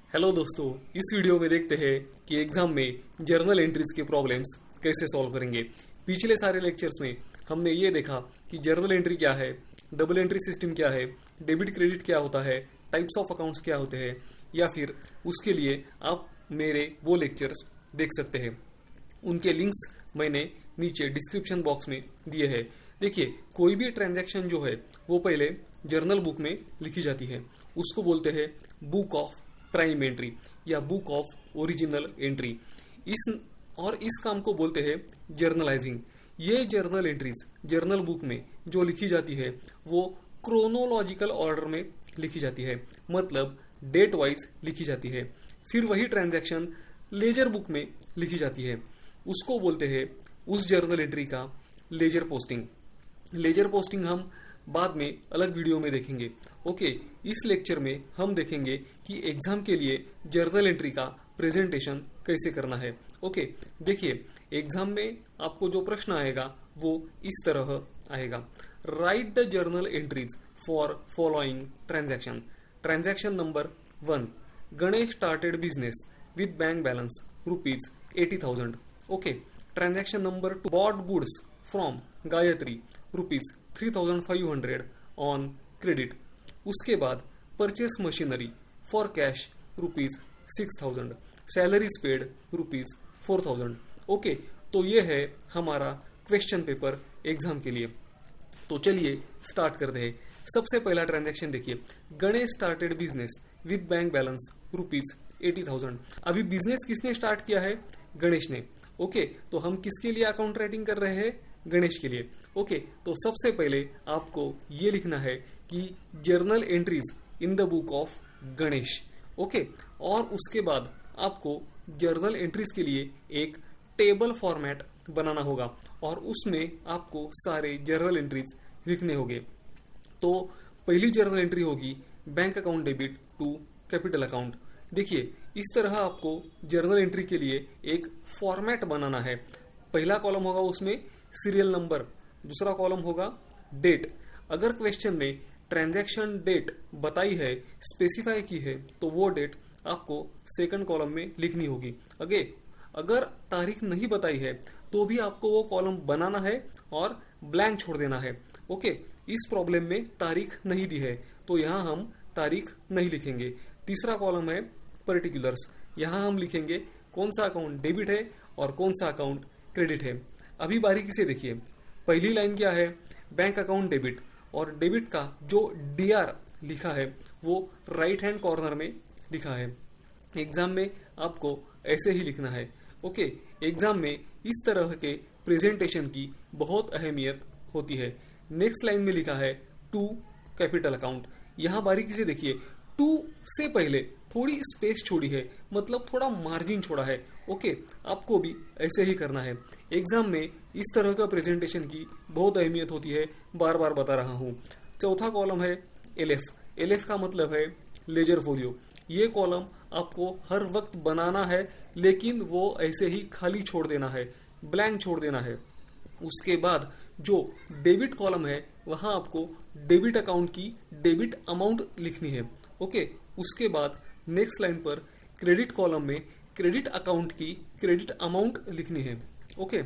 Hello दोस्तों, इस video में देखते हैं कि एग्जाम में जर्नल एंट्रीज के प्रॉब्लम्स कैसे सॉल्व करेंगे। पिछले सारे लेक्चर्स में हमने ये देखा कि जर्नल एंट्री क्या है, डबल एंट्री सिस्टम क्या है, डेबिट क्रेडिट क्या होता है, टाइप्स ऑफ अकाउंट्स क्या होते हैं, या फिर उसके लिए आप मेरे वो लेक्चर्स देख सकते हैं। उनके लिंक्स मैंने नीचे डिस्क्रिप्शन बॉक्स में दिए हैं। देखिए, कोई भी ट्रांजैक्शन जो है वो पहले जर्नल बुक में लिखी जाती है, उसको बोलते हैं बुक ऑफ प्राइम एंट्री या बुक ऑफ ओरिजिनल एंट्री। इस काम को बोलते हैं जर्नलाइजिंग। ये जर्नल एंट्रीज जर्नल बुक में जो लिखी जाती है वो क्रोनोलॉजिकल ऑर्डर में लिखी जाती है, मतलब डेट वाइज लिखी जाती है। फिर वही ट्रांजैक्शन लेजर बुक में लिखी जाती है, उसको बोलते हैं उस जर्नल एंट्री का लेजर पोस्टिंग। लेजर पोस्टिंग हम बाद में अलग वीडियो में देखेंगे। ओके, इस लेक्चर में हम देखेंगे कि एग्जाम के लिए जर्नल एंट्री का प्रेजेंटेशन कैसे करना है। ओके, देखिए, एग्जाम में आपको जो प्रश्न आएगा वो इस तरह आएगा। Right the journal entries for following transaction. Transaction number 1, Ganesh started business with bank balance rupees 80,000। Okay, transaction number 2, bot goods from Gayatri rupees 3,500 on credit. उसके बाद purchase machinery for cash rupees 6,000, salaries paid rupees 4,000। Okay, तो ये है हमारा question paper exam के लिए। तो चलिए स्टार्ट करते हैं। सबसे पहला ट्रांजैक्शन देखिए, Ganesh started business with bank balance rupees 80,000। अभी बिजनेस किसने स्टार्ट किया है? गणेश ने। ओके, तो हम किसके लिए अकाउंट राइटिंग कर रहे हैं? गणेश के लिए। ओके, तो सबसे पहले आपको ये लिखना है कि journal entries in the book of Ganesh. Okay, और उसके बाद आपको जर्नल एंट्रीज के लिए एक टेबल फॉर्मेट बनाना होगा और उसमें आपको सारे जर्नल एंट्रीज लिखने होंगे। तो पहली जर्नल एंट्री होगी bank account debit to capital account. देखिए, इस तरह आपको जर्नल एंट्री के लिए एक फॉर्मेट बनाना है। पहला कॉलम होगा उसमें सीरियल नंबर, दूसरा कॉलम होगा डेट। अगर क्वेश्चन में ट्रांजैक्शन डेट बताई है, स्पेसिफाई की है, तो वो डेट आपको सेकंड कॉलम में लिखनी होगी। अगर तारीख नहीं बताई है तो भी आपको वो कॉलम बनाना है और ब्लैंक छोड़ देना है। ओके, इस प्रॉब्लम में तारीख नहीं दी है तो यहाँ हम तारीख नहीं लिखेंगे। तीसरा कॉलम है पर्टिकुलर्स। यहाँ हम लिखेंगे कौन सा अकाउंट डेबिट है और कौन सा अकाउंट क्रेडिट है। अभी बारीकी से देखिए, पहली लाइन क्या है? बैंक अकाउंट डेबिट, और डेबिट का जो डीआर लिखा है वो राइट हैंड कॉर्नर में लिखा है। एग्जाम में आपको ऐसे ही लिखना है। ओके, एग्जाम में इस तरह के प्रेजेंटेशन की बहुत अहमियत होती है। नेक्स्ट लाइन में लिखा है टू कैपिटल अकाउंट। यहाँ बारीकी से देखिए, टू से पहले थोड़ी स्पेस छोड़ी है, मतलब थोड़ा मार्जिन छोड़ा है। ओके, आपको भी ऐसे ही करना है। एग्जाम में इस तरह का प्रेजेंटेशन की बहुत अहमियत होती है, बार बार बता रहा हूँ। चौथा कॉलम है एलएफ। एलएफ का मतलब है लेजर फोलियो। ये कॉलम आपको हर वक्त बनाना है, लेकिन वो ऐसे ही खाली छोड़ देना है, ब्लैंक छोड़ देना है। उसके बाद जो डेबिट कॉलम है वहां आपको डेबिट अकाउंट की डेबिट अमाउंट लिखनी है। ओके, उसके बाद नेक्स्ट लाइन पर क्रेडिट कॉलम में क्रेडिट अकाउंट की क्रेडिट अमाउंट लिखनी है। ओके,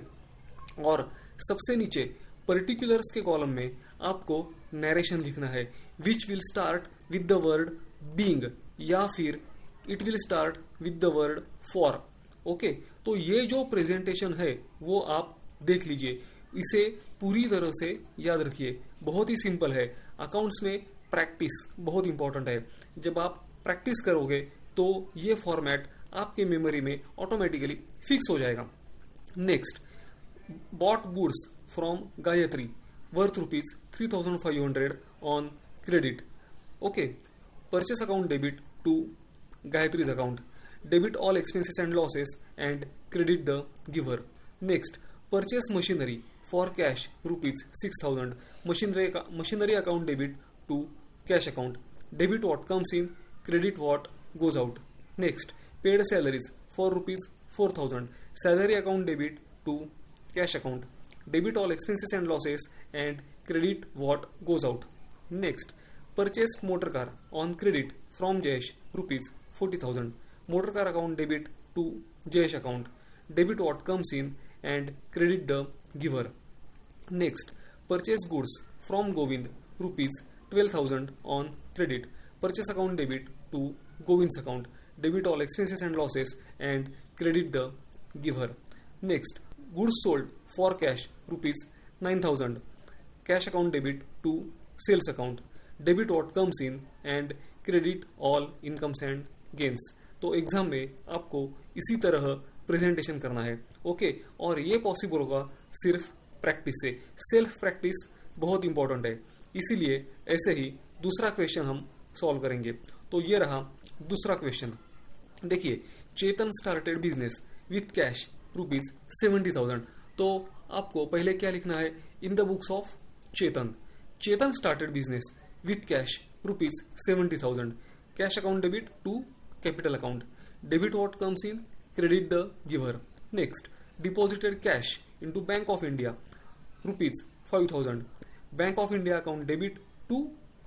और सबसे नीचे पर्टिकुलर्स के कॉलम में आपको नरेशन लिखना है, which will start with the word being या फिर it will start with the word for. Okay, तो ये जो प्रेजेंटेशन है वो आप देख लीजिए, इसे पूरी तरह से याद रखिए। बहुत ही सिंपल है। अकाउंट्स में प्रैक्टिस बहुत इंपॉर्टेंट है। जब आप प्रैक्टिस करोगे तो ये फॉर्मेट आपके मेमोरी में ऑटोमेटिकली फिक्स हो जाएगा। Next, bought goods from Gayatri worth rupees 3,500 on credit. Okay, purchase account debit to Gayatri's account, debit all expenses and losses and credit the giver. Next, purchase machinery for cash rupees 6,000, machinery account debit to cash account, debit what comes in, credit what goes out. Next, paid salaries for rupees 4,000, salary account debit to cash account, debit all expenses and losses and credit what goes out. Next, Purchased motor car on credit from Jayesh rupees 40,000. Motor car account debit to Jayesh account. Debit what comes in and credit the giver. Next, purchase goods from Govind rupees 12,000 on credit. Purchase account debit to Govind's account. Debit all expenses and losses and credit the giver. Next, goods sold for cash rupees 9,000. Cash account debit to sales account. Debit what comes in and credit all incomes and gains. तो exam में आपको इसी तरह presentation करना है, okay. और ये possible होगा सिर्फ प्रैक्टिस से। सेल्फ प्रैक्टिस बहुत इंपॉर्टेंट है, इसीलिए ऐसे ही दूसरा क्वेश्चन हम सॉल्व करेंगे। तो ये रहा दूसरा क्वेश्चन। देखिए, Chetan started business with cash rupees 70,000। तो आपको पहले क्या लिखना है? In the books of Chetan, Chetan started business with cash rupees 70,000. Cash account debit to capital account. Debit what comes in, credit the giver. Next, deposited cash into Bank of India rupees 5,000. Bank of India account debit to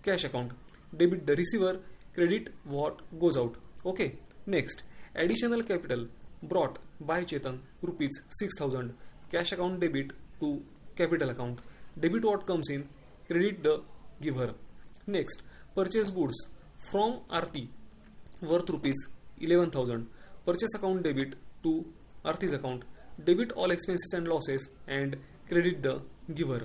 cash account. Debit the receiver, credit what goes out. Okay. Next, additional capital brought by Chetan rupees 6,000. Cash account debit to capital account. Debit what comes in, credit the giver. Next, purchase goods from Aarti worth rupees 11,000. Purchase account debit to Aarti's account. Debit all expenses and losses and credit the giver.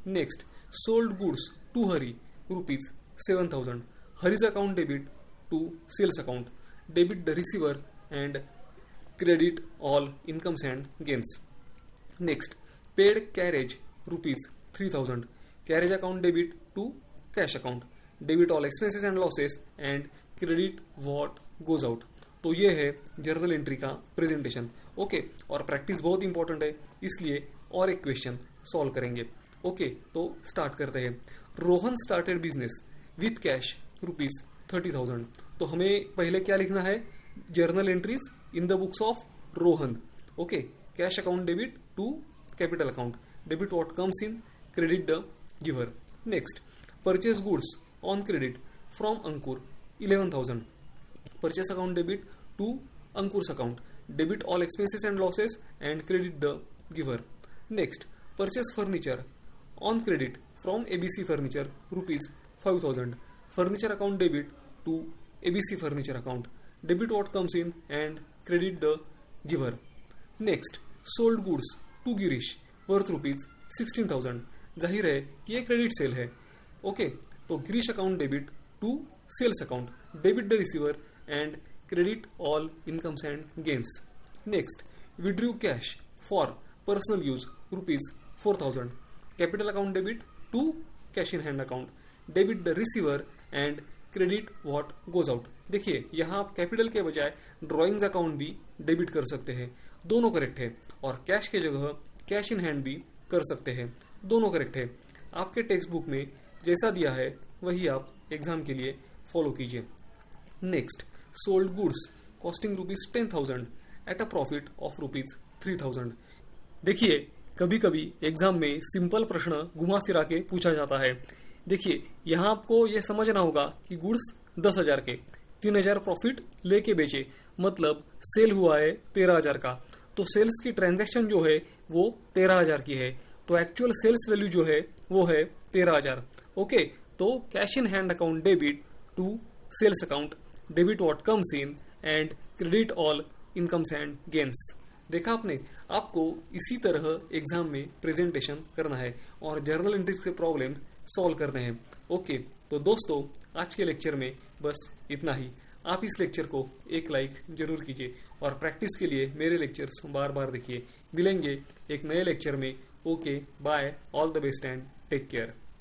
Next, sold goods to Hari rupees 7,000. Hari's account debit to sales account. Debit the receiver and credit all incomes and gains. Next, paid carriage rupees 3,000. Carriage account debit to cash account. Debit all expenses and losses and credit what goes out. तो ये है journal entry का presentation, okay. और practice बहुत important है, इसलिए और एक क्वेश्चन सॉल्व करेंगे, ओके। तो स्टार्ट करते हैं। Rohan started business with cash rupees 30,000। तो हमें पहले क्या लिखना है? Journal entries in the books of Rohan, okay. Cash account debit to capital account. Debit what comes in, credit the giver. Next, purchase goods on credit from Ankur 11,000. Purchase account debit to Ankur's account. Debit all expenses and losses and credit the giver. Next, purchase furniture on credit from ABC Furniture rupees 5,000. Furniture account debit to ABC Furniture account. Debit what comes in and credit the giver. Next, sold goods to Girish worth rupees 16,000. जाहिर है कि ये credit sale है, okay. तो Girish account debit to sales account. Debit the receiver and credit all incomes and gains. Next, withdrew cash for personal use rupees 4,000. Capital account debit to cash in hand account. Debit the receiver and credit what goes out. देखिए, यहाँ आप capital के बजाय drawings account भी debit कर सकते हैं, दोनों करेक्ट है। और कैश के जगह कैश इन हैंड भी कर सकते हैं, दोनों करेक्ट है। आपके टेक्स्ट बुक में जैसा दिया है वही आप एग्जाम के लिए फॉलो कीजिए। Next, sold goods costing rupees 10,000 at a profit of rupees 3,000. देखिए, कभी कभी एग्जाम में सिंपल प्रश्न घुमा फिरा के पूछा जाता है। देखिए, यहाँ आपको ये समझना होगा कि गुड्स 10,000 के 3,000 प्रॉफिट लेके बेचे, मतलब सेल हुआ है 13,000 का। तो सेल्स की ट्रांजैक्शन जो है वो 13,000 की है, तो एक्चुअल सेल्स वैल्यू जो है वो है 13,000, ओके। तो cash in hand account debit to sales account. Debit what comes in and credit all incomes and gains. देखा आपने, आपको इसी तरह एग्जाम में प्रेजेंटेशन करना है और जर्नल एंट्रीज के प्रॉब्लम सॉल्व करने हैं, ओके। तो दोस्तों, आज के लेक्चर में बस इतना ही। आप इस लेक्चर को एक लाइक जरूर कीजिए और प्रैक्टिस के लिए मेरे लेक्चर्स बार बार देखिए। मिलेंगे एक नए लेक्चर में, okay. Bye, all the best and take care.